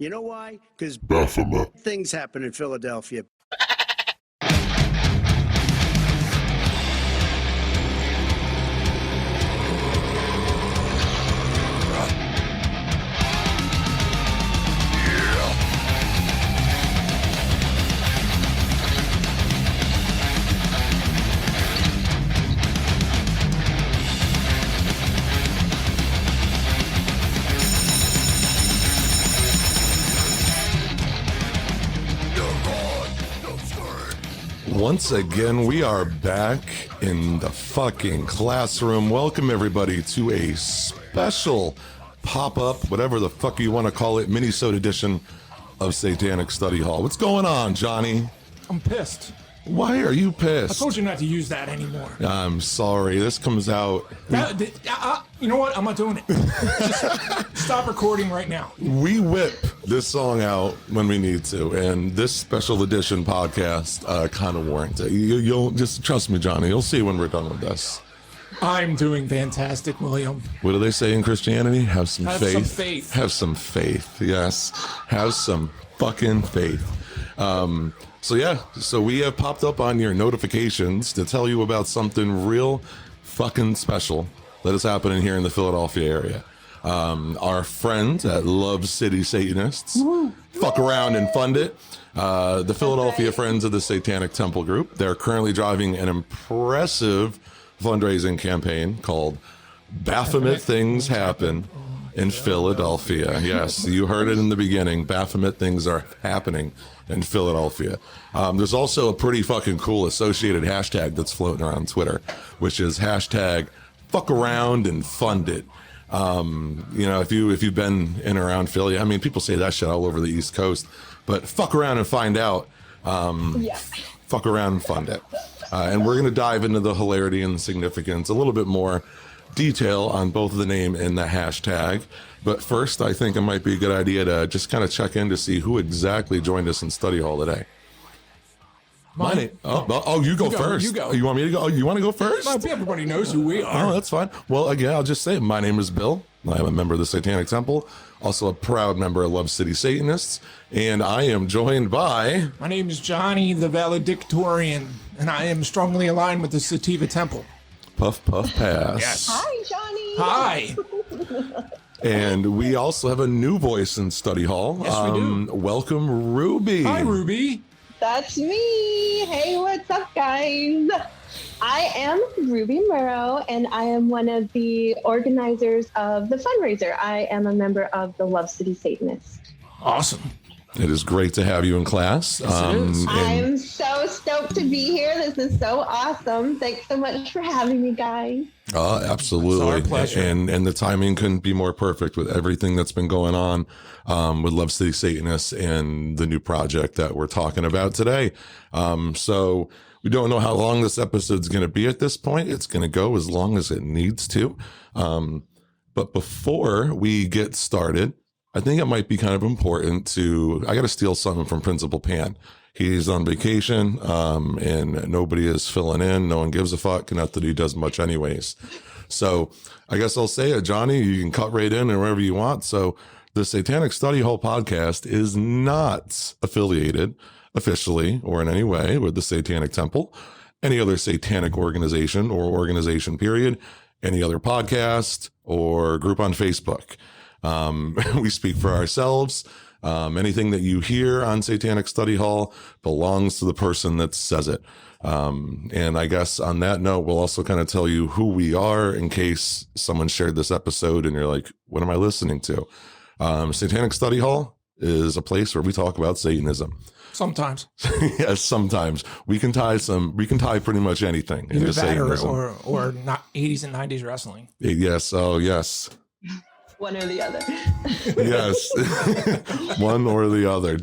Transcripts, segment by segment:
You know why? Because Baphomet. things happen in Philadelphia. Once again, we are back in the fucking classroom. Welcome everybody to a special pop-up, whatever the fuck you want to call it, mini-sode edition of Satanic Study Hall. What's going on, Johnny? I'm pissed. Why are you I pissed? told you not to use that anymore. I'm sorry. This comes out. You know what? I'm not doing it. Just stop recording right now. We whip this song out when we need to, and this special edition podcast kind of warrants it. You'll just trust me, Johnny. You'll see when we're done with this. I'm doing fantastic, William. What do they say in Christianity? Have some faith. Have some faith. Have some faith. Yes. Have some fucking faith. So we have popped up on your notifications to tell you about something real fucking special that is happening here in the Philadelphia area. Our friends at Love City Satanists, fuck around and fund it. The Philadelphia Friends of the Satanic Temple Group. They're currently driving an impressive fundraising campaign called Baphomet Things Happen in Philadelphia. Yes, you heard it in the beginning. Baphomet things are happening in Philadelphia. There's also a pretty fucking cool associated hashtag that's floating around Twitter, which is hashtag fuckaroundandfundit. You know, if you've been in and around Philly, I mean, people say that shit all over the East Coast, but fuck around and find out. Fuck around and fund it. And we're going to dive into the hilarity and significance, a little bit more detail on both the name and the hashtag. But first, I think it might be a good idea to just kind of check in to see who exactly joined us in study hall today. You go first. You go. You want me to go? Oh, you want to go first? Everybody knows who we are. Oh, that's fine. Well, again, I'll just say my name is Bill. I am a member of the Satanic Temple, also a proud member of Love City Satanists, and I am joined by... My name is Johnny, the valedictorian, and I am strongly aligned with the Sativa Temple. Puff, puff, pass. Yes. Hi, Johnny. Hi. And we also have a new voice in study hall. Yes, we do. Welcome, Ruby. Hi, Ruby. That's me. Hey, what's up, guys? I am Ruby Murrow, and I am one of the organizers of the fundraiser. I am a member of the Love City Satanists. Awesome. It is great to have you in class. Yes, it is. I'm so stoked to be here. This is so awesome. Thanks so much for having me, guys. Absolutely. It's our pleasure. And the timing couldn't be more perfect with everything that's been going on with Love City Satanists and the new project that we're talking about today. So we don't know how long this episode's going to be at this point. It's going to go as long as it needs to. But before we get started, I think it might be kind of important I got to steal something from Principal Pan. He's on vacation, and nobody is filling in. No one gives a fuck. Not that he does much anyways. So I guess I'll say it, Johnny, you can cut right in and wherever you want. So the Satanic Study Hall podcast is not affiliated officially or in any way with the Satanic Temple, any other satanic organization or organization period, any other podcast or group on Facebook. We speak for ourselves. Anything that you hear on Satanic Study Hall belongs to the person that says it. And I guess on that note, we'll also kind of tell you who we are in case someone shared this episode and you're like, what am I listening to? Satanic Study Hall is a place where we talk about Satanism. Sometimes. Yes, sometimes. We can tie pretty much anything Either into that Satanism. or not 80s and 90s wrestling. Yes. Oh, yes. One or the other. Yes. One or the other.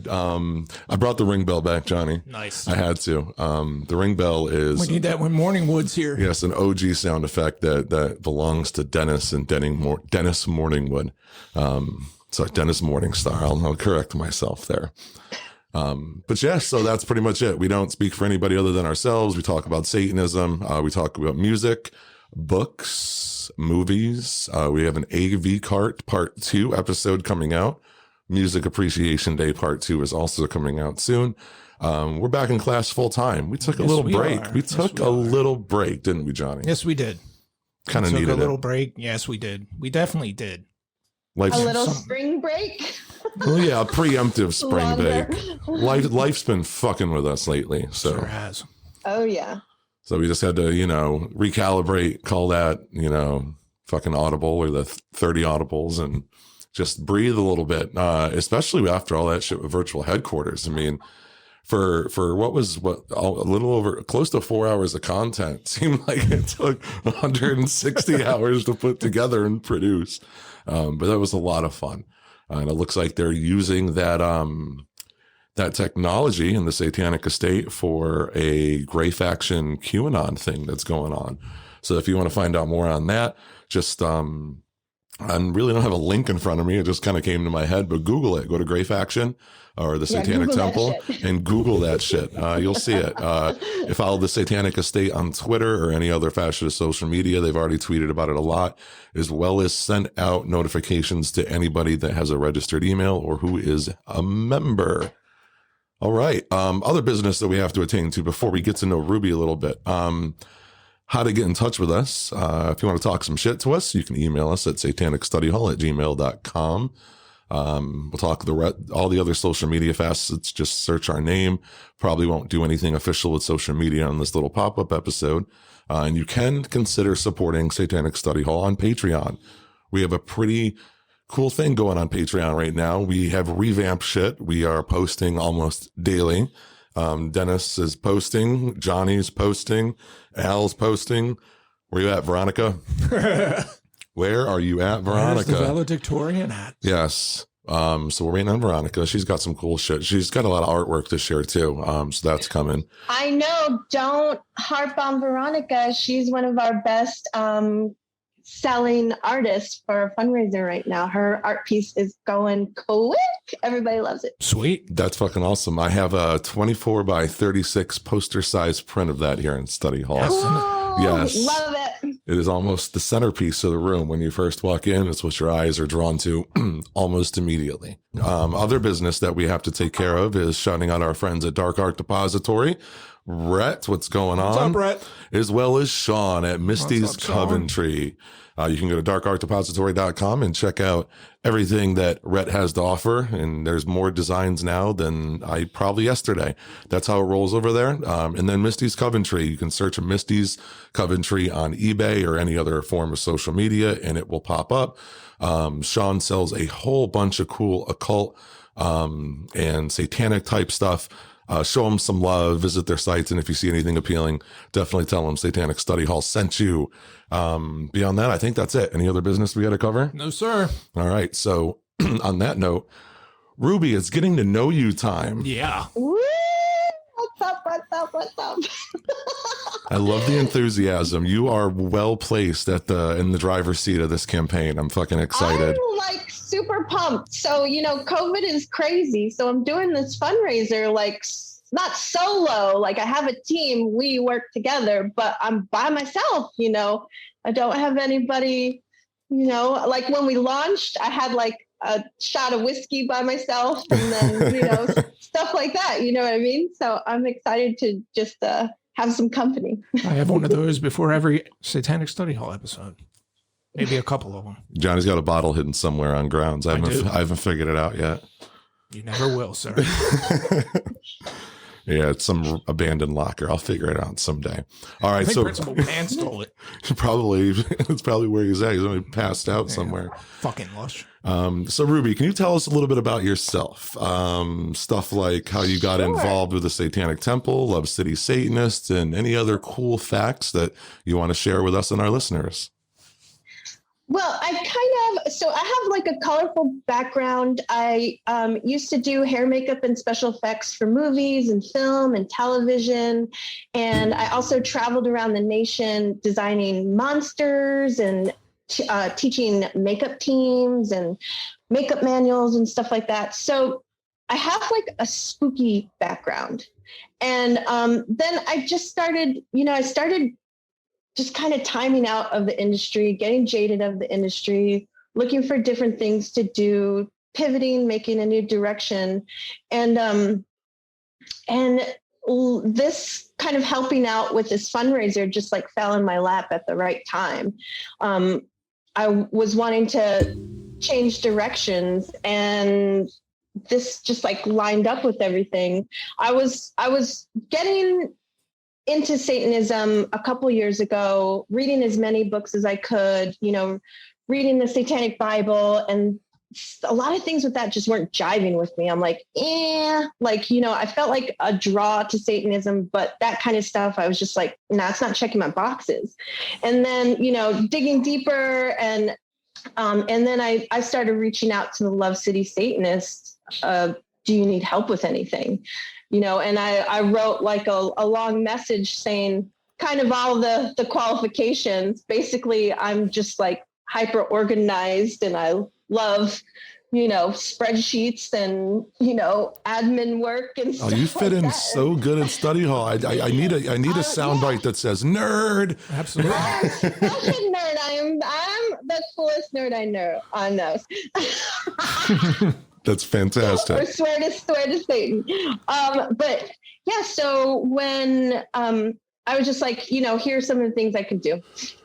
I brought the ring bell back, Johnny. Nice. I had to. The ring bell is... We need that when Morningwood's here. Yes, an OG sound effect that belongs to Dennis and Dennis Morningwood. Sorry, Dennis Morningstar. I'll correct myself there. But yeah, so that's pretty much it. We don't speak for anybody other than ourselves. We talk about Satanism. We talk about music, books, movies. We have an AV Cart Part 2 episode coming out Music Appreciation Day Part 2 is also coming out soon. We're back in class full time. We took a little break. We took a little break, didn't we, Johnny? Yes, we did. Kind of needed a little break. Yes, we did. We definitely did. Like a little spring break. Well, yeah, a preemptive spring break. Life's been fucking with us lately. So sure has. Oh yeah. So we just had to, recalibrate, call that, fucking audible or the 30 audibles and just breathe a little bit, especially after all that shit with virtual headquarters. I mean, for a little over close to 4 hours of content, seemed like it took 160 hours to put together and produce. But that was a lot of fun. And it looks like they're using that technology in the Satanic Estate for a Gray Faction QAnon thing that's going on. So if you want to find out more on that, just I really don't have a link in front of me. It just kind of came to my head, but Google it. Go to Gray Faction or the Satanic Temple and Google that shit. You'll see it. Follow the Satanic Estate on Twitter or any other fashion of social media. They've already tweeted about it a lot, as well as sent out notifications to anybody that has a registered email or who is a member. All right. Other business that we have to attain to before we get to know Ruby a little bit. How to get in touch with us. If you want to talk some shit to us, you can email us at satanicstudyhall@gmail.com. We'll talk all the other social media facets. Just search our name. Probably won't do anything official with social media on this little pop-up episode. And you can consider supporting Satanic Study Hall on Patreon. We have a pretty cool thing going on Patreon right now. We have revamped shit. We are posting almost daily. Dennis is posting. Johnny's posting. Al's posting. Where you at, Veronica? Where are you at, Veronica? Where's the valedictorian at? Yes. So we're waiting on Veronica. She's got some cool shit. She's got a lot of artwork to share too. So that's coming. I know. Don't harp on Veronica. She's one of our best selling artists for a fundraiser right now. Her art piece is going quick. Everybody loves it. Sweet. That's fucking awesome. I have a 24 by 36 poster size print of that here in Study Hall. Yes. Love it. It is almost the centerpiece of the room. When you first walk in, it's what your eyes are drawn to almost immediately. Other business that we have to take care of is shouting out our friends at Dark Art Depository. Rhett, what's going on? What's up, Rhett? As well as Sean at Misty's Coventry. You can go to darkartdepository.com and check out everything that Rhett has to offer. And there's more designs now than probably yesterday. That's how it rolls over there. And then Misty's Coventry. You can search Misty's Coventry on eBay or any other form of social media, and it will pop up. Sean sells a whole bunch of cool occult and satanic type stuff. Show them some love, visit their sites, and if you see anything appealing, definitely tell them Satanic Study Hall sent you. Beyond that, I think that's it. Any other business we got to cover? No, sir. All right. So on that note, Ruby, it's getting to know you time. Yeah. Woo! What's up? I love the enthusiasm. You are well placed in the driver's seat of this campaign. I'm fucking excited. I'm like super pumped. So, COVID is crazy. So I'm doing this fundraiser, like not solo. Like I have a team, we work together, but I'm by myself, I don't have anybody, like when we launched, I had like a shot of whiskey by myself and then, stuff like that. You know what I mean? So I'm excited to just have some company. I have one of those before every Satanic Study Hall episode. Maybe a couple of them. Johnny's got a bottle hidden somewhere on grounds. I haven't figured it out yet. You never will, sir. Yeah, it's some abandoned locker. I'll figure it out someday. All right, I think Principal Pan stole it. Probably, it's probably where he's at. He's only passed out somewhere. Fucking lush. So Ruby, can you tell us a little bit about yourself? Stuff like how you got involved with the Satanic Temple, Love City Satanists, and any other cool facts that you want to share with us and our listeners. Well, I have like a colorful background. I used to do hair, makeup, and special effects for movies and film and television. And I also traveled around the nation designing monsters and teaching makeup teams and makeup manuals and stuff like that. So I have like a spooky background. And then I just started, just kind of timing out of the industry, getting jaded of the industry, looking for different things to do, pivoting, making a new direction. And this kind of helping out with this fundraiser just like fell in my lap at the right time. I was wanting to change directions, and this just like lined up with everything. I was getting into Satanism a couple years ago, reading as many books as I could, reading the Satanic Bible, and a lot of things with that just weren't jiving with me. I'm like, I felt like a draw to Satanism, but that kind of stuff, I was just like, nah, it's not checking my boxes. And then, digging deeper, and then I started reaching out to the Love City Satanists. Do you need help with anything? And I wrote like a long message saying kind of all the qualifications. Basically, I'm just like hyper organized, and I love, spreadsheets and, admin work and stuff. Oh, you fit like in that. so good in study hall. I need a soundbite that says nerd. Absolutely. Bullshit nerd. I'm the coolest nerd I know. That's fantastic. Or swear to Satan. But yeah, so when I was just like, here's some of the things I can do.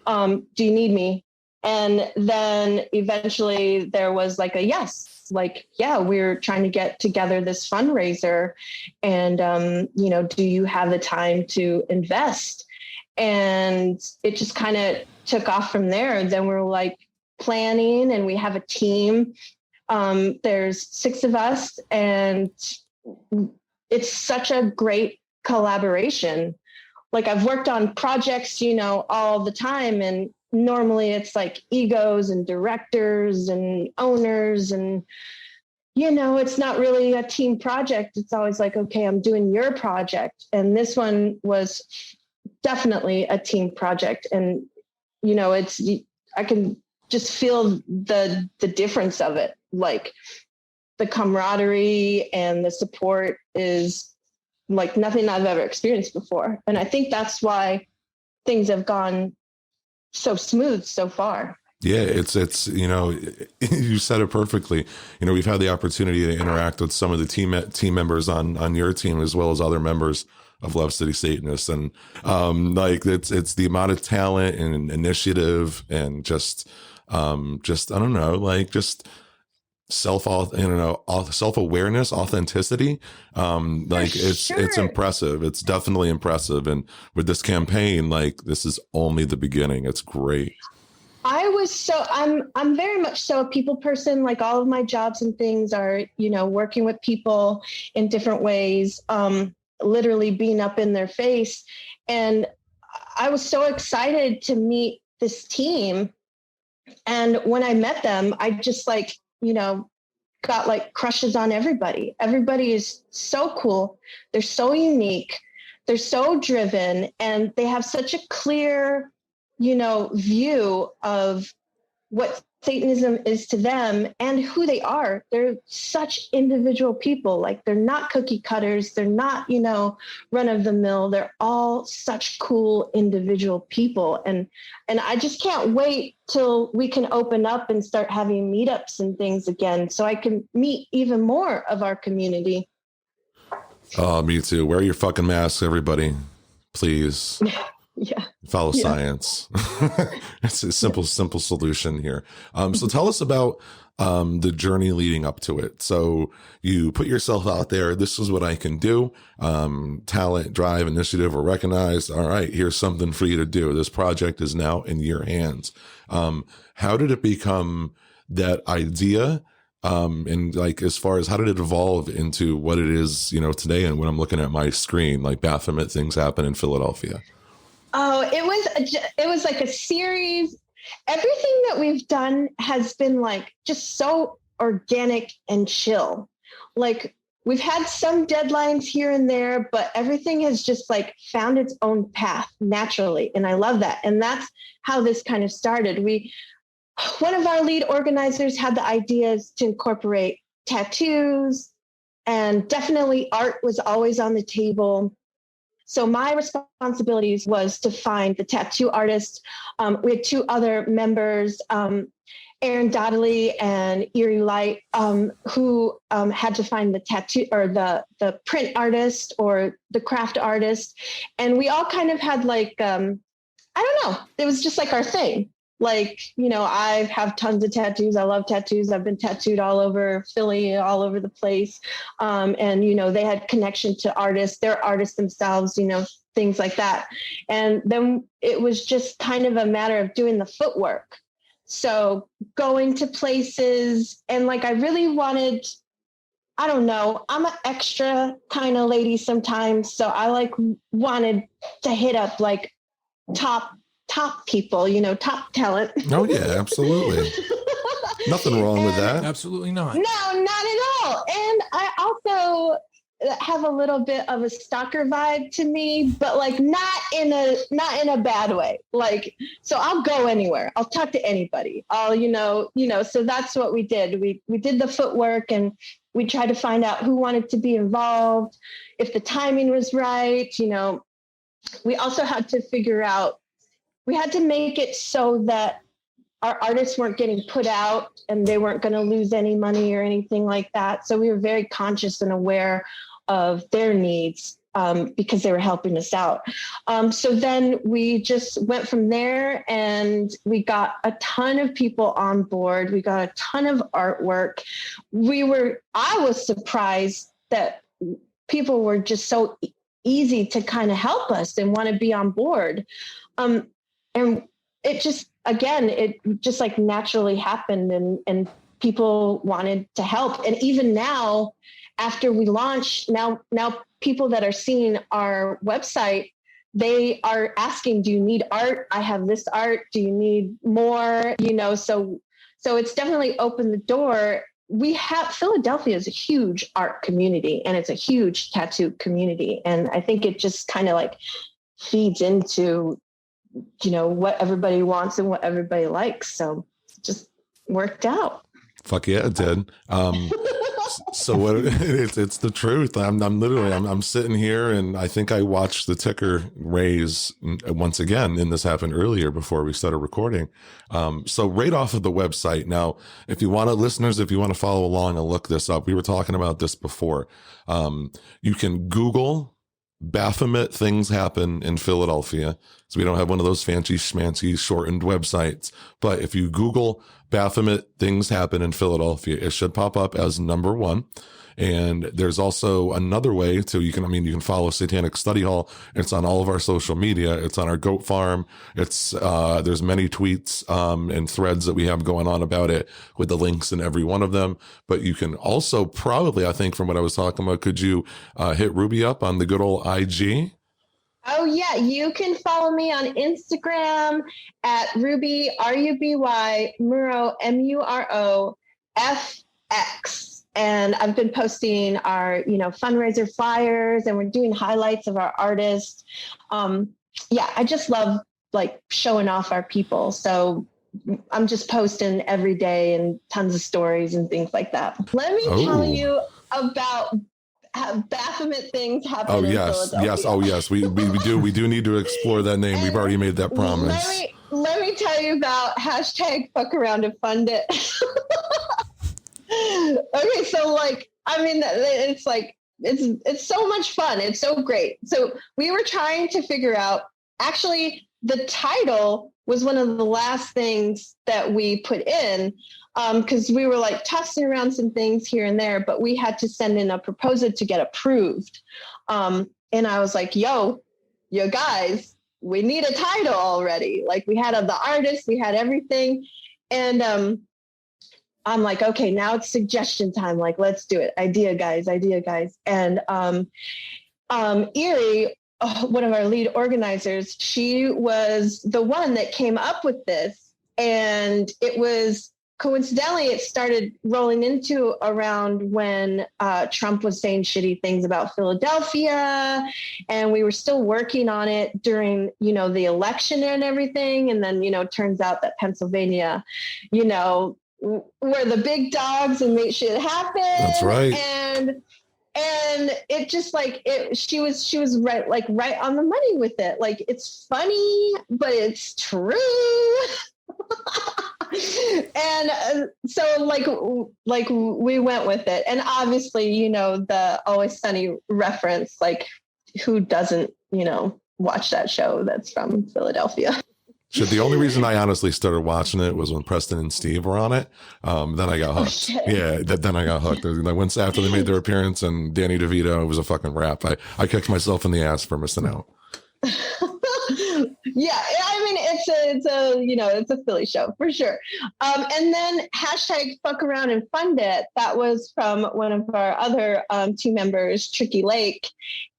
Do you need me? And then eventually there was like a yes, like, yeah, we're trying to get together this fundraiser, and, do you have the time to invest? And it just kind of took off from there. Then we're like planning, and we have a team. There's 6 of us, and it's such a great collaboration. Like, I've worked on projects, all the time, and normally it's like egos and directors and owners, and it's not really a team project. It's always like, okay, I'm doing your project. And this one was definitely a team project. And I can just feel the difference of it. Like, the camaraderie and the support is like nothing I've ever experienced before. And I think that's why things have gone so smooth so far. Yeah, it's you said it perfectly. We've had the opportunity to interact with some of the team members on your team, as well as other members of Love City Satanists, and it's the amount of talent and initiative and just I don't know, like just self-awareness, authenticity. It's impressive. It's definitely impressive. And with this campaign, like, this is only the beginning. It's great. I'm very much so a people person. Like, all of my jobs and things are, working with people in different ways, literally being up in their face. And I was so excited to meet this team. And when I met them, I just got like crushes on everybody. Everybody is so cool. They're so unique. They're so driven, and they have such a clear, view of what Satanism is to them and who they are. They're such individual people. Like, they're not cookie cutters. They're not, run of the mill. They're all such cool individual people. And I just can't wait till we can open up and start having meetups and things again, so I can meet even more of our community. Oh, me too. Wear your fucking masks, everybody. Please. Yeah. Follow science. It's a simple solution here. So tell us about the journey leading up to it. So you put yourself out there. This is what I can do. Talent, drive, initiative were recognized. All right, here's something for you to do. This project is now in your hands. How did it become that idea? And like, as far as how did it evolve into what it is, today? And when I'm looking at my screen, like, Baphomet things happen in Philadelphia. Oh, it was like a series. Everything that we've done has been like just so organic and chill. Like, we've had some deadlines here and there, but everything has just like found its own path naturally. And I love that. And that's how this kind of started. One of our lead organizers had the ideas to incorporate tattoos, and definitely art was always on the table. So my responsibilities was to find the tattoo artist. We had two other members, Aaron Dodley and Erie Light, who had to find the tattoo or the print artist or the craft artist. And we all kind of had like, I don't know, it was just like our thing. Like, you know, I have tons of tattoos. I love tattoos. I've been tattooed all over Philly, all over the place. And, you know, they had connection to artists, they're artists themselves, you know, things like that. And then it was just kind of a matter of doing the footwork. So going to places and like, I really wanted, I don't know, I'm an extra kind of lady sometimes. So I like wanted to hit up like top people, you know, top talent. Oh yeah, absolutely. Nothing wrong with that. Absolutely not. No, not at all. And I also have a little bit of a stalker vibe to me, but like not in a bad way. Like, so I'll go anywhere. I'll talk to anybody. I'll, you know, so that's what we did. We did the footwork and we tried to find out who wanted to be involved, if the timing was right. You know, we also had to figure out, we had to make it so that our artists weren't getting put out and they weren't going to lose any money or anything like that. So we were very conscious and aware of their needs because they were helping us out. So then we just went from there and we got a ton of people on board. We got a ton of artwork. I was surprised that people were just so easy to kind of help us and want to be on board. And it just, again, it just like naturally happened and people wanted to help. And even now, after we launched, now people that are seeing our website, they are asking, do you need art? I have this art. Do you need more? You know, so it's definitely opened the door. Philadelphia is a huge art community and it's a huge tattoo community. And I think it just kind of like feeds into, you know, what everybody wants and what everybody likes. So it just worked out. Fuck yeah, it did. So what it's the truth. I'm sitting here and I think I watched the ticker raise once again, and this happened earlier before we started recording. So right off of the website. Now, if you want to follow along and look this up, we were talking about this before. You can Google Baphomet things happen in Philadelphia. So we don't have one of those fancy schmancy shortened websites. But if you Google Baphomet things happen in Philadelphia, it should pop up as number one. And there's also another way to, you can follow Satanic Study Hall. It's on all of our social media. It's on our goat farm. It's, there's many tweets, and threads that we have going on about it with the links in every one of them. But you can also probably, I think from what I was talking about, could you, hit Ruby up on the good old IG? Oh yeah. You can follow me on Instagram at Ruby, RUBY, Murrow, MUROFX. And I've been posting our, you know, fundraiser flyers and we're doing highlights of our artists. Yeah, I just love like showing off our people. So I'm just posting every day and tons of stories and things like that. Let me tell you about Baphomet things happen. Oh in yes, Philadelphia. yes. Oh yes, we do need to explore that name. We've already made that promise. Let me tell you about #fuckaroundandfundit. Okay, so like, I mean, it's like, it's so much fun. It's so great. So we were trying to figure out, actually, the title was one of the last things that we put in, because we were like tossing around some things here and there, but we had to send in a proposal to get approved. And I was like, yo guys, we need a title already. Like we had the artist, we had everything. And I'm like, okay, now it's suggestion time. Like, let's do it. Idea guys. And Erie, one of our lead organizers, she was the one that came up with this. And it was coincidentally, it started rolling into around when Trump was saying shitty things about Philadelphia. And we were still working on it during, you know, the election and everything. And then, you know, turns out that Pennsylvania, you know, we're the big dogs and make shit happen. That's right. And it just like she was right, like right on the money with it. Like, it's funny, but it's true. And so like we went with it. And obviously, you know, the Always Sunny reference, like who doesn't, you know, watch that show that's from Philadelphia? Shit, the only reason I honestly started watching it was when Preston and Steve were on it. Then I got hooked. Then I got hooked. Like once after they made their appearance and Danny DeVito, it was a fucking wrap. I kicked myself in the ass for missing out. Yeah, I mean, it's a you know, it's a Philly show for sure. And then #fuckaroundandfundit, that was from one of our other two members, Tricky Lake.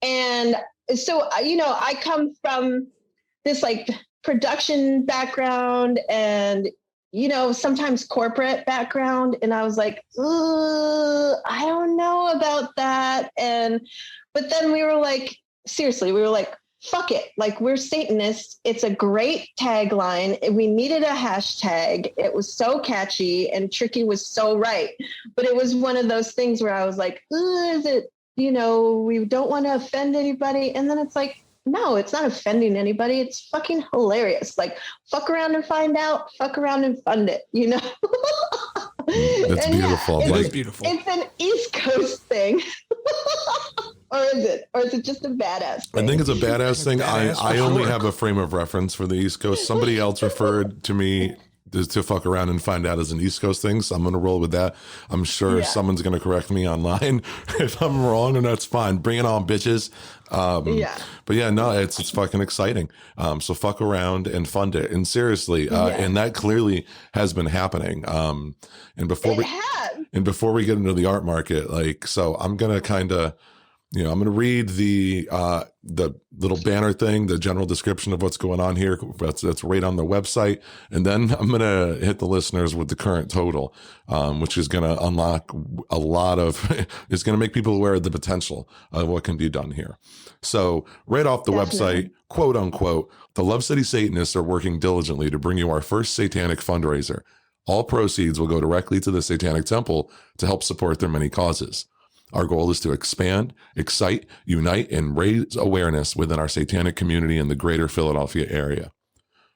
And so, you know, I come from this like production background and, you know, sometimes corporate background. And I was like, I don't know about that. But then we were like, seriously, we were like, fuck it. Like, we're Satanists. It's a great tagline. We needed a hashtag. It was so catchy, and Tricky was so right. But it was one of those things where I was like, is it, you know, we don't want to offend anybody. And then it's like, no, it's not offending anybody. It's fucking hilarious. Like, fuck around and find out, fuck around and fund it, you know? That's beautiful. It Like, is beautiful. It's an East Coast thing. Or is it? Or is it just a badass thing? I think it's a badass thing. Badass I for only sure. have a frame of reference for the East Coast. Somebody else referred to me to fuck around and find out as an East Coast thing. So I'm going to roll with that. I'm sure someone's going to correct me online if I'm wrong, and that's fine. Bring it on, bitches. But yeah, no, it's fucking exciting. So fuck around and fund it. And seriously, and that clearly has been happening. And before we get into the art market, like, so I'm going to kind of, you know, I'm going to read the little banner thing, the general description of what's going on here. That's right on the website. And then I'm going to hit the listeners with the current total, which is going to unlock a lot of, it's going to make people aware of the potential of what can be done here. So right off the website, quote unquote, the Love City Satanists are working diligently to bring you our first satanic fundraiser. All proceeds will go directly to the Satanic Temple to help support their many causes. Our goal is to expand, excite, unite, and raise awareness within our satanic community in the greater Philadelphia area.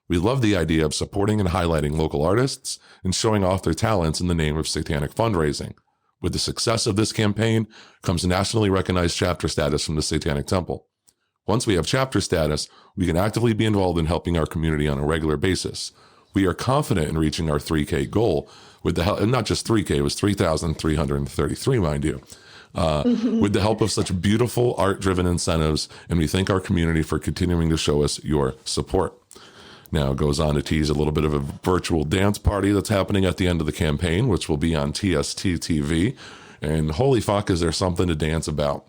We love the idea of supporting and highlighting local artists and showing off their talents in the name of satanic fundraising. With the success of this campaign comes nationally recognized chapter status from the Satanic Temple. Once we have chapter status, we can actively be involved in helping our community on a regular basis. We are confident in reaching our 3K goal with the help, and not just 3K, it was 3,333, mind you. With the help of such beautiful art-driven incentives, and we thank our community for continuing to show us your support. Now it goes on to tease a little bit of a virtual dance party that's happening at the end of the campaign, which will be on TST TV. And holy fuck, is there something to dance about?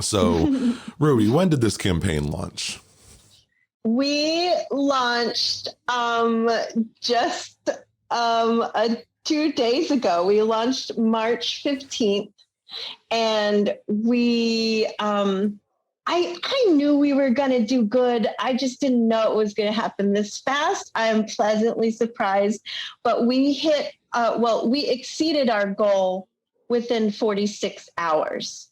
So, Ruby, when did this campaign launch? We launched just 2 days ago. We launched March 15th. And I knew we were going to do good. I just didn't know it was going to happen this fast. I am pleasantly surprised, but we hit, we exceeded our goal within 46 hours.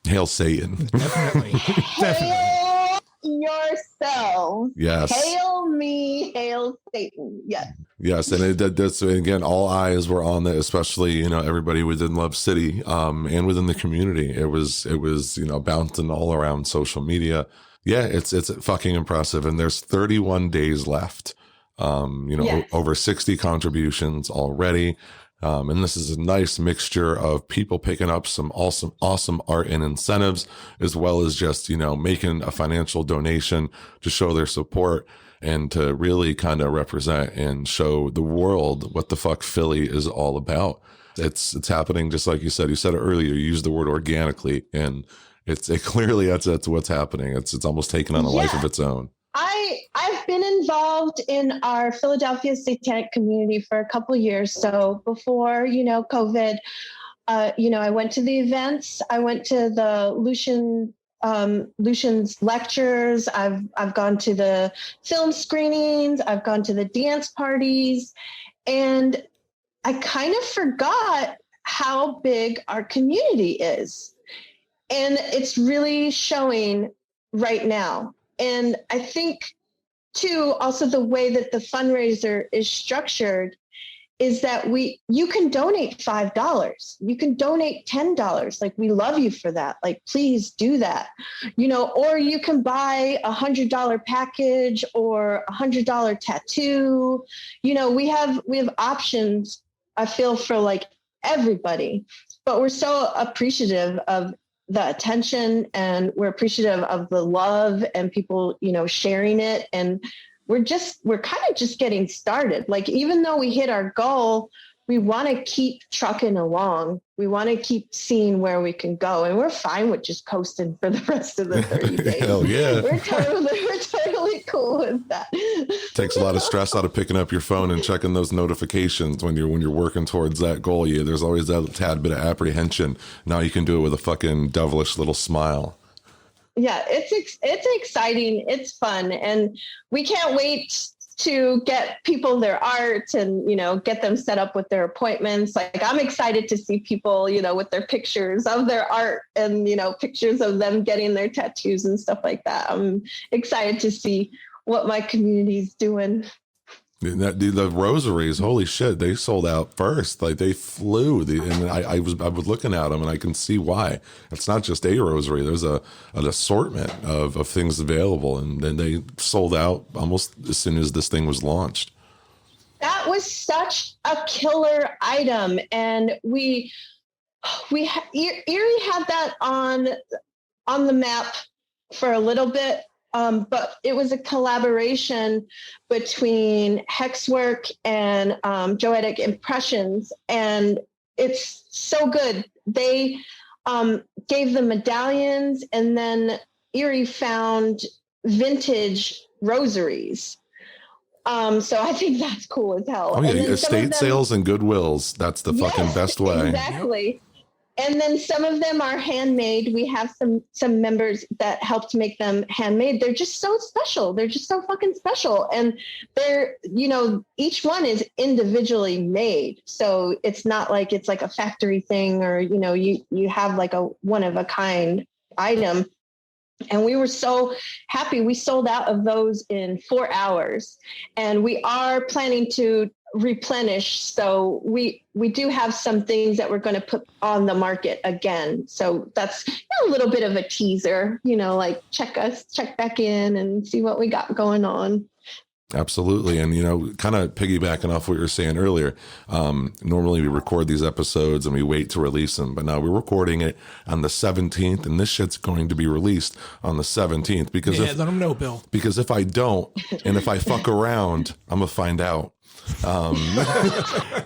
Hail Satan. Definitely. Hail yourselves. Yes. Hail me, hail Satan. Yes. Yes, and that's, again, all eyes were on it, especially, you know, everybody within Love City, and within the community. It was, you know, bouncing all around social media. Yeah, it's fucking impressive. And there's 31 days left. Over 60 contributions already. And this is a nice mixture of people picking up some awesome art and incentives, as well as just, you know, making a financial donation to show their support and to really kind of represent and show the world what the fuck Philly is all about. It's happening just like you said. You said it earlier. You used the word organically, and it clearly that's what's happening. It's almost taken on a life of its own. I've been involved in our Philadelphia Satanic community for a couple of years. So before, you know, COVID, I went to the events. I went to the Lucian's lectures. I've gone to the film screenings. I've gone to the dance parties, and I kind of forgot how big our community is. And it's really showing right now. And I think too, also the way that the fundraiser is structured is that you can donate $5, you can donate $10. Like, we love you for that. Like, please do that, or you can buy $100 package or $100 tattoo. We have options, I feel, for like everybody, but we're so appreciative of the attention, and we're appreciative of the love and people, sharing it. And we're kind of just getting started. Like, even though we hit our goal, we want to keep trucking along. We want to keep seeing where we can go. And we're fine with just coasting for the rest of the 30 days. Hell yeah. We're totally cool with that. Takes a lot of stress out of picking up your phone and checking those notifications when you're working towards that goal. Yeah, there's always that tad bit of apprehension. Now you can do it with a fucking devilish little smile. Yeah, it's exciting. It's fun. And we can't wait to get people their art and, get them set up with their appointments. Like, I'm excited to see people, with their pictures of their art and, pictures of them getting their tattoos and stuff like that. I'm excited to see what my community's doing. The rosaries, holy shit, they sold out first. Like, they flew. And I was looking at them, and I can see why. It's not just a rosary. There's an assortment of things available, and then they sold out almost as soon as this thing was launched. That was such a killer item, and Erie had that on the map for a little bit. But it was a collaboration between Hexwork and Joetic Impressions, and it's so good. They gave the medallions, and then Erie found vintage rosaries. So I think that's cool as hell. Oh yeah, estate sales and Goodwills. That's the fucking best way. Exactly. And then some of them are handmade. We have some members that helped make them handmade. They're just so special. They're just so fucking special. And they're, each one is individually made. So it's not like it's like a factory thing, or, you have like a one of a kind item. And we were so happy. We sold out of those in 4 hours, and we are planning to replenish. So we do have some things that we're going to put on the market again. So that's a little bit of a teaser, like check back in and see what we got going on. Absolutely. And, kind of piggybacking off what you were saying earlier, normally we record these episodes and we wait to release them, but now we're recording it on the 17th, and this shit's going to be released on the 17th because let them know, Bill. Because if I don't, and if I fuck around, I'm going to find out.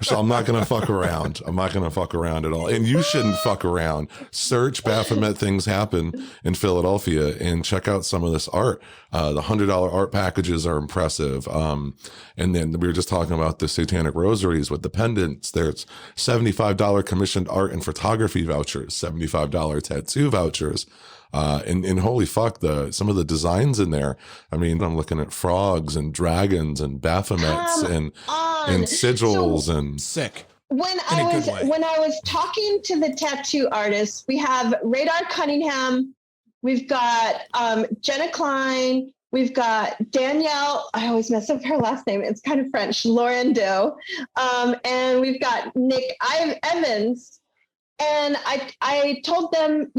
So I'm not going to fuck around. I'm not going to fuck around at all. And you shouldn't fuck around. Search Baphomet Things Happen in Philadelphia and check out some of this art. The $100 art packages are impressive. And then we were just talking about the satanic rosaries with the pendants. There's $75 commissioned art and photography vouchers, $75 tattoo vouchers. And holy fuck, some of the designs in there. I mean, I'm looking at frogs and dragons and Baphomets and sigils and sick. When I was talking to the tattoo artists, we have Radar Cunningham, we've got Jenna Klein, we've got Danielle. I always mess up her last name. It's kind of French, Laurando, and we've got Nick Evans. And I told them,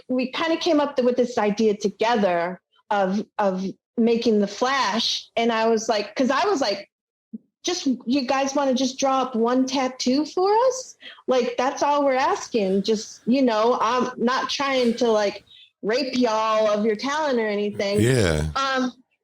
we kind of came up with this idea together of making the flash. And I was like, just, you guys want to just draw up one tattoo for us? Like, that's all we're asking. Just, I'm not trying to like rape y'all of your talent or anything. Yeah.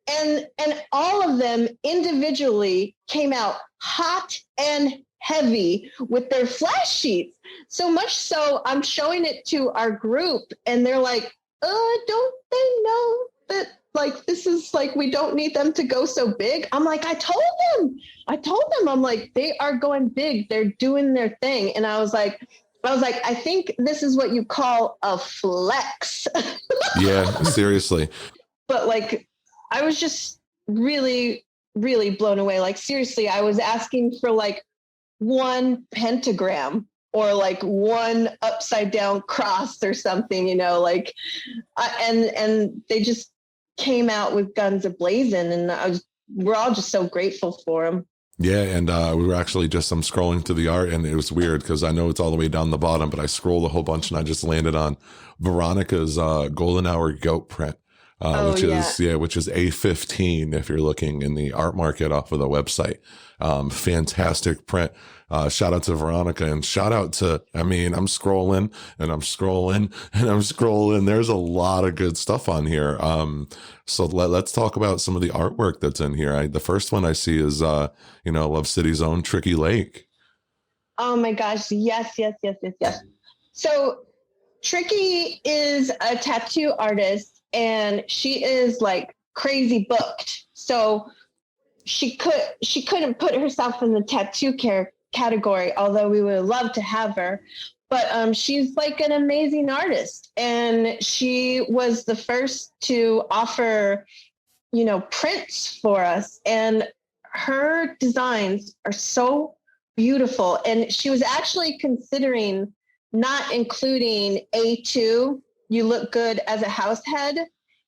And all of them individually came out hot and heavy with their flash sheets. So much so I'm showing it to our group, and they're like, don't they know that like this is like, we don't need them to go so big? I'm like, I told them, I'm like, they are going big. They're doing their thing. And I was like, I think this is what you call a flex. Yeah, seriously. But like, I was just really, really blown away. Like, seriously, I was asking for like one pentagram or like one upside down cross or something, you know, like, and they just came out with guns ablazing, and we're all just so grateful for them. Yeah, and we were actually I'm scrolling to the art, and it was weird because I know it's all the way down the bottom, but I scrolled a whole bunch and I just landed on Veronica's Golden Hour goat print, which is A15 if you're looking in the art market off of the website. Fantastic print. Shout out to Veronica, and shout out to, I'm scrolling and I'm scrolling and I'm scrolling. There's a lot of good stuff on here. So let's talk about some of the artwork that's in here. The first one I see is, Love City's own Tricky Lake. Oh my gosh. Yes. So Tricky is a tattoo artist, and she is like crazy booked. So she couldn't put herself in the tattoo category, although we would love to have her. But she's like an amazing artist, and she was the first to offer, prints for us. And her designs are so beautiful. And she was actually considering not including A2, You Look Good as a House Head.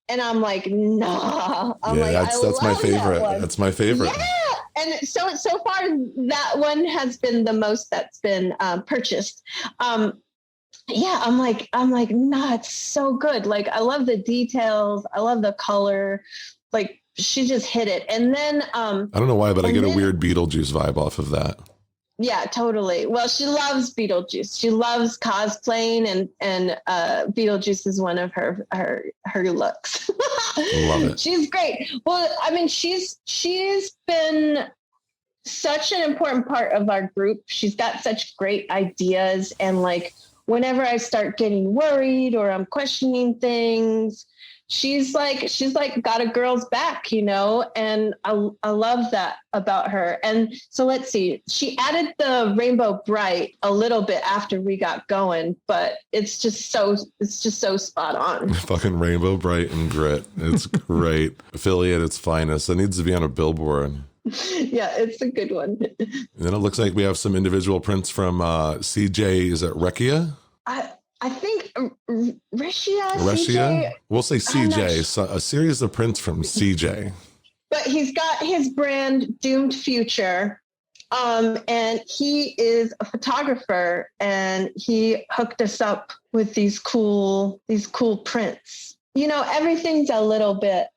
And I'm like, nah. That's my favorite. That's my favorite. Yeah. And so far, that one has been the most that's been purchased. I'm like, nah, it's so good. Like, I love the details. I love the color. Like, she just hit it. And then I don't know why, but I get a weird Beetlejuice vibe off of that. Yeah, totally. Well, she loves Beetlejuice. She loves cosplaying, and Beetlejuice is one of her looks. Love it. She's great. Well, she's been such an important part of our group. She's got such great ideas, and like whenever I start getting worried or I'm questioning things, she's like got a girl's back, and I love that about her. And so let's see, she added the Rainbow Bright a little bit after we got going, but it's just so spot on. Fucking Rainbow Bright and grit. It's great. Affiliate at its finest. It needs to be on a billboard. Yeah, it's a good one. And then it looks like we have some individual prints from CJ. Is it Rekia? I think Rishia. CJ? We'll say CJ. So a series of prints from CJ. But he's got his brand Doomed Future. And he is a photographer, and he hooked us up with these cool prints. Everything's a little bit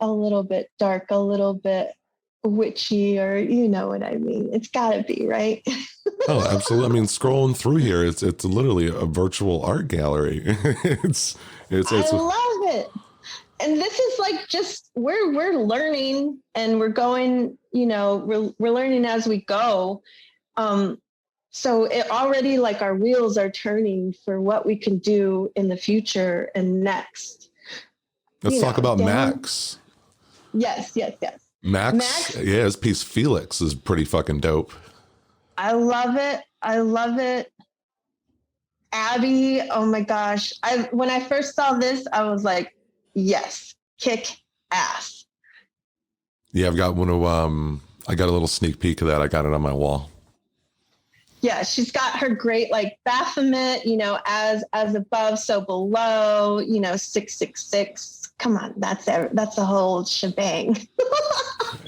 dark, a little bit witchy, or you know what I mean. It's gotta be, right? Oh, absolutely. Scrolling through here, it's literally a virtual art gallery. it's I love it. And this is like just we're learning, and we're going, we're learning as we go. So it already, like, our wheels are turning for what we can do in the future and next. Let's talk about Max. Yes. Max, yeah, his piece Felix is pretty fucking dope. I love it. Abby, oh my gosh. When I first saw this, I was like, yes, kick ass. Yeah, I've got one of, I got a little sneak peek of that. I got it on my wall. Yeah, she's got her great, like, Baphomet, as above, so below, 666. Come on, that's the whole shebang.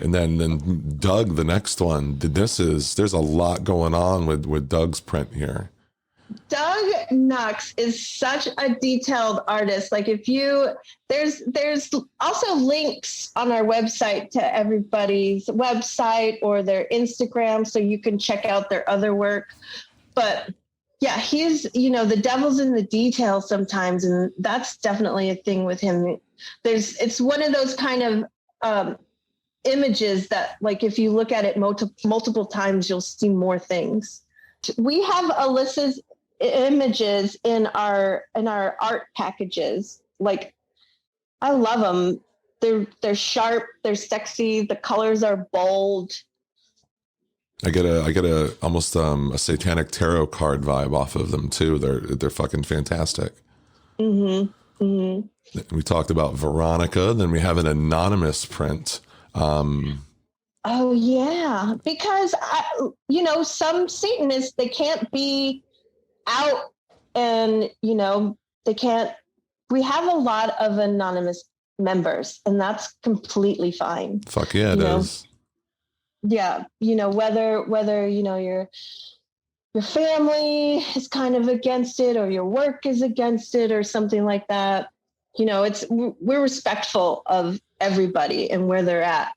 And then Doug, the next one. There's a lot going on with Doug's print here. Doug Knox is such a detailed artist. Like, there's also links on our website to everybody's website or their Instagram, so you can check out their other work. But yeah, he's, the devil's in the details sometimes, and that's definitely a thing with him. It's one of those kind of images that, like, if you look at it multiple times, you'll see more things. We have Alyssa's images in our art packages. Like, I love them. They're sharp, they're sexy, the colors are bold. I get a almost a satanic tarot card vibe off of them too. They're fucking fantastic. We talked about Veronica, then we have an anonymous print. Oh yeah, because some Satanists, they can't be out and, they can't, we have a lot of anonymous members, and that's completely fine. Fuck yeah, it is. Yeah. Whether, your family is kind of against it, or your work is against it, or something like that. We're respectful of everybody and where they're at.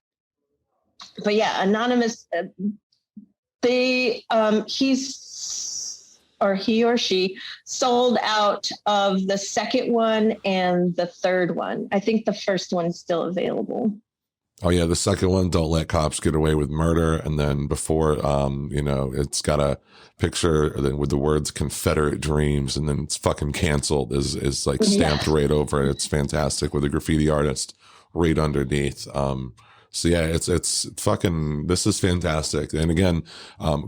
But yeah, anonymous, he or she sold out of the second one and the third one. I think the first one's still available. Oh yeah, the second one, Don't Let Cops Get Away with Murder, and then before, it's got a picture with the words Confederate Dreams, and then it's fucking canceled is like stamped right over it. It's fantastic with a graffiti artist right underneath. So yeah, it's fucking, this is fantastic. And again,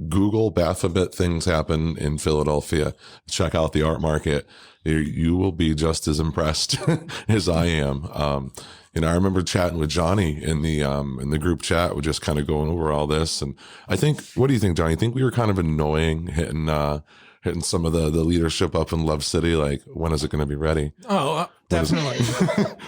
Google Baphomet Things Happen in Philadelphia. Check out the art market. You will be just as impressed as I am. I remember chatting with Johnny in the group chat. We're just kind of going over all this. And I think, what do you think, Johnny? I think we were kind of annoying hitting some of the leadership up in Love City. Like, when is it going to be ready? Oh, definitely.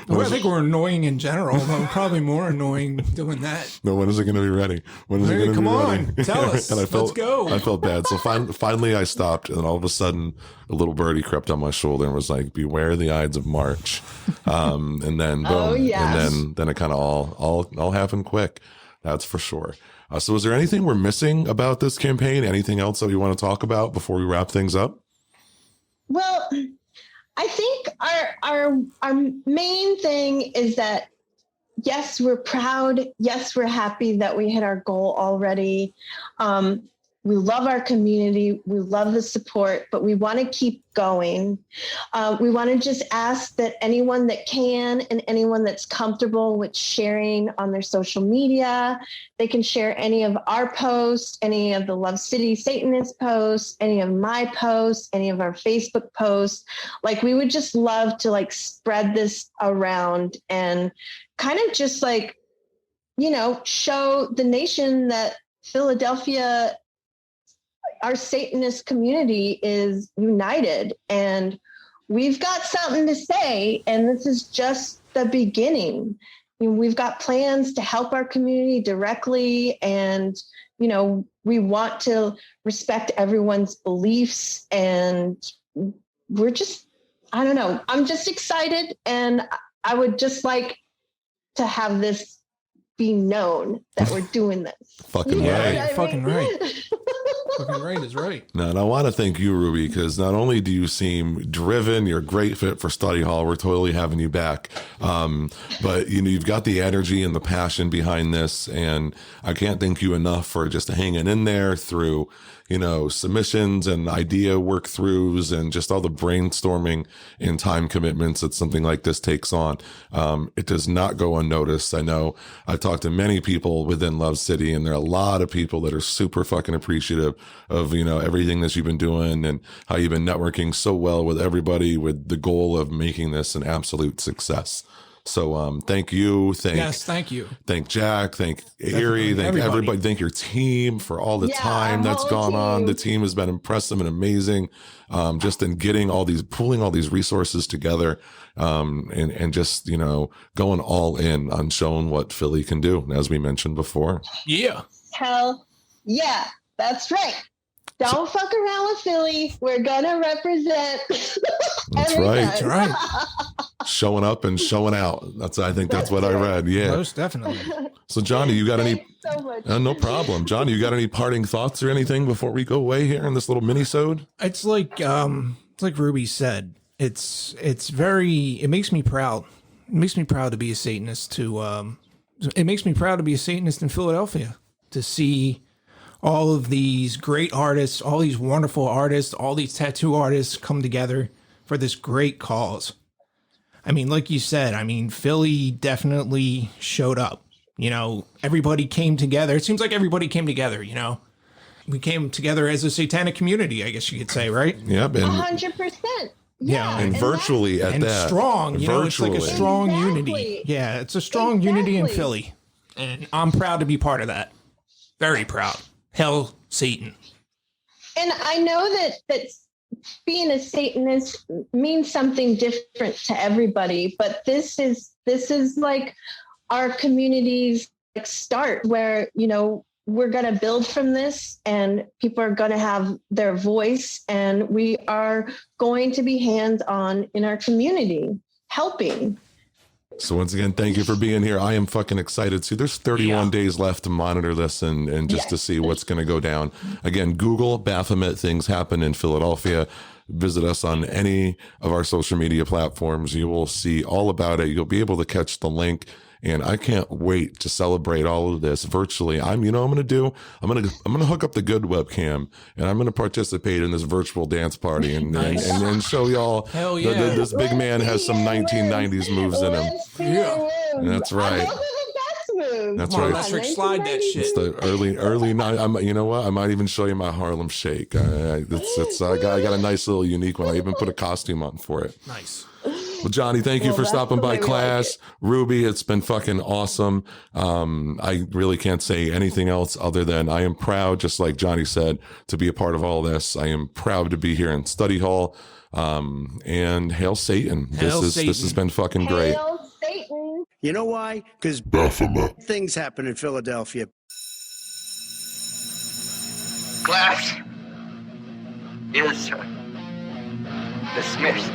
I think we're annoying in general, but we're probably more annoying doing that. No, when is it going to be ready? When is it going to be ready? Come on, tell us. And Let's go. I felt bad. So finally I stopped, and all of a sudden a little birdie crept on my shoulder and was like, beware the Ides of March. And then boom. Oh, yes. And then it kind of all happened quick. That's for sure. So is there anything we're missing about this campaign? Anything else that you want to talk about before we wrap things up? Well, I think our main thing is that, yes, we're proud. Yes, we're happy that we hit our goal already. We love our community. We love the support, but we want to keep going. We want to just ask that anyone that can and anyone that's comfortable with sharing on their social media, they can share any of our posts, any of the Love City Satanist posts, any of my posts, any of our Facebook posts. Like, we would just love to spread this around and kind of just show the nation that Philadelphia, our Satanist community, is united, and we've got something to say, and this is just the beginning. We've got plans to help our community directly, and we want to respect everyone's beliefs, and we're just, I don't know, I'm just excited, and I would just like to have this be known that we're doing this. Fucking right. Fucking right. Fucking right is right. No, and I want to thank you, Ruby, because not only do you seem driven, you're a great fit for Study Hall. We're totally having you back. But you've got the energy and the passion behind this, and I can't thank you enough for just hanging in there through, submissions and idea work throughs and just all the brainstorming and time commitments that something like this takes on. It does not go unnoticed. I know I've talked to many people within Love City, and there are a lot of people that are super fucking appreciative of, everything that you've been doing and how you've been networking so well with everybody with the goal of making this an absolute success. So thank you. Thank you. Thank Jack. Thank Erie. Thank everybody. Thank your team for all the time that's gone on. The team has been impressive and amazing. Just in pulling all these resources together, and just, going all in on showing what Philly can do, as we mentioned before. Yeah. Hell yeah. That's right. Don't fuck around with Philly. We're gonna represent. That's right. That's right. Showing up and showing out. I think that's what I read. Yeah, most definitely. So, Johnny, you got any? So much. No problem, Johnny. You got any parting thoughts or anything before we go away here in this little mini-sode? It's like Ruby said. It makes me proud. It makes me proud to be a Satanist. It makes me proud to be a Satanist in Philadelphia. To see all of these great artists, all these wonderful artists, all these tattoo artists come together for this great cause. I mean, like you said, Philly definitely showed up. Everybody came together. It seems like everybody came together, We came together as a satanic community, I guess you could say, right? Yep. 100%. Yeah. And virtually at and that. Strong, virtually. It's like a strong unity. Exactly. Yeah, it's a strong unity in Philly. And I'm proud to be part of that. Very proud. Hell, Satan. And I know that being a Satanist means something different to everybody, but this is like our community's like start, where, you know, we're going to build from this, and people are going to have their voice, and we are going to be hands-on in our community, helping. So once again, thank you for being here. I am fucking excited too. There's 31 days left to monitor this and just to see what's going to go down. Again, Google Baphomet things happen in Philadelphia. Visit us on any of our social media platforms. You will see all about it. You'll be able to catch the link. And I can't wait to celebrate all of this virtually. I'm going to hook up the good webcam, and I'm going to participate in this virtual dance party and show y'all that this big man has some 1990s moves in him. Yeah, that's right. That's right. Electric slide that shit. It's the early night. You know what? I might even show you my Harlem Shake. I got a nice little unique one. I even put a costume on for it. Nice. Well, Johnny, thank you for stopping by class. Ruby, it's been fucking awesome. I really can't say anything else other than I am proud, just like Johnny said, to be a part of all this. I am proud to be here in Study Hall. And hail Satan. This has been fucking great. Hail Satan. You know why? Because Baphomet things happen in Philadelphia. Class is dismissed.